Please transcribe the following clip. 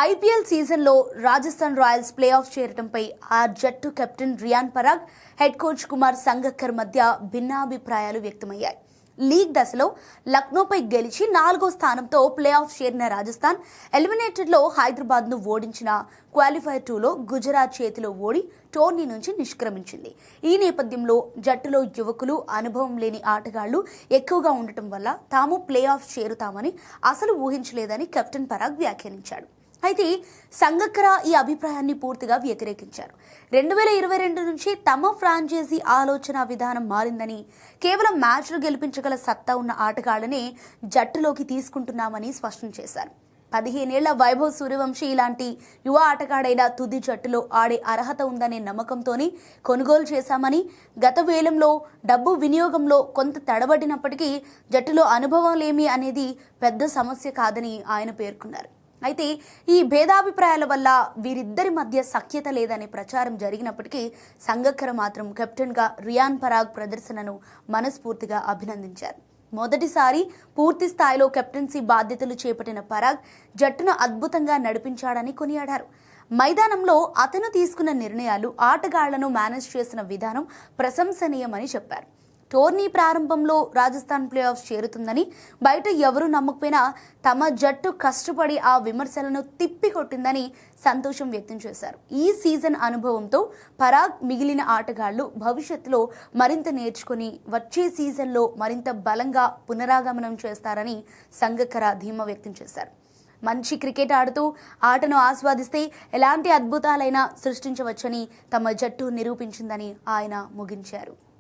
IPL సీజన్లో Rajasthan Royals playoff చేరడంపై ఆ జట్టు captain Riyan Parag, head coach Kumar Sangakkara మధ్య భిన్నాభిప్రాయాలు వ్యక్తమయ్యాయి. లీగ్ దశలో లక్నోపై గెలిచి 4వ స్థానంతో ప్లే ఆఫ్ చేరిన రాజస్థాన్ ఎలిమినేటర్లో హైదరాబాద్ను ఓడించిన క్వాలిఫైర్ 2లో గుజరాత్ చేతిలో ఓడి టోర్నీ నుంచి నిష్క్రమించింది. ఈ నేపథ్యంలో జట్టులో యువకులు, అనుభవం లేని ఆటగాళ్లు ఎక్కువగా ఉండటం వల్ల తాము ప్లే ఆఫ్ చేరుతామని అసలు ఊహించలేదని కెప్టెన్ పరాగ్ వ్యాఖ్యానించాడు. అయితే సంగక్కర ఈ అభిప్రాయాన్ని పూర్తిగా వ్యతిరేకించారు. 2022 నుంచి తమ ఫ్రాంచైజీ ఆలోచన విధానం మారిందని, కేవలం మ్యాచ్లు గెలిపించగల సత్తా ఉన్న ఆటగాళ్లనే జట్టులోకి తీసుకుంటున్నామని స్పష్టం చేశారు. 15 ఏళ్ల వైభవ్ సూర్యవంశీ ఇలాంటి యువ ఆటగాడైన తుది జట్టులో ఆడే అర్హత ఉందనే నమ్మకంతోనే కొనుగోలు చేశామని, గత వేలంలో డబ్బు వినియోగంలో కొంత తడబడినప్పటికీ జట్టులో అనుభవం లేమి అనేది పెద్ద సమస్య కాదని ఆయన పేర్కొన్నారు. అయితే ఈ భేదాభిప్రాయాల వల్ల వీరిద్దరి మధ్య సఖ్యత లేదనే ప్రచారం జరిగినప్పటికీ సంగక్కర మాత్రం కెప్టెన్గా రియాన్ పరాగ్ ప్రదర్శనను మనస్ఫూర్తిగా అభినందించారు. మొదటిసారి పూర్తి స్థాయిలో కెప్టెన్సీ బాధ్యతలు చేపట్టిన పరాగ్ జట్టును అద్భుతంగా నడిపించాడని కొనియాడారు. మైదానంలో అతను తీసుకున్న నిర్ణయాలు, ఆటగాళ్లను మేనేజ్ చేసిన విధానం ప్రశంసనీయమని చెప్పారు. టోర్నీ ప్రారంభంలో రాజస్థాన్ ప్లే ఆఫ్ చేరుతుందని, బయట ఎవరూ నమ్మకపోయినా తమ జట్టు కష్టపడి ఆ విమర్శలను తిప్పికొట్టిందని సంతోషం వ్యక్తం చేశారు. ఈ సీజన్ అనుభవంతో పరాగ్, మిగిలిన ఆటగాళ్లు భవిష్యత్తులో మరింత నేర్చుకుని వచ్చే సీజన్లో మరింత బలంగా పునరాగమనం చేస్తారని సంగక్కర ధీమా వ్యక్తం చేశారు. మంచి క్రికెట్ ఆడుతూ ఆటను ఆస్వాదిస్తే ఎలాంటి అద్భుతాలైనా సృష్టించవచ్చని తమ జట్టు నిరూపించిందని ఆయన ముగించారు.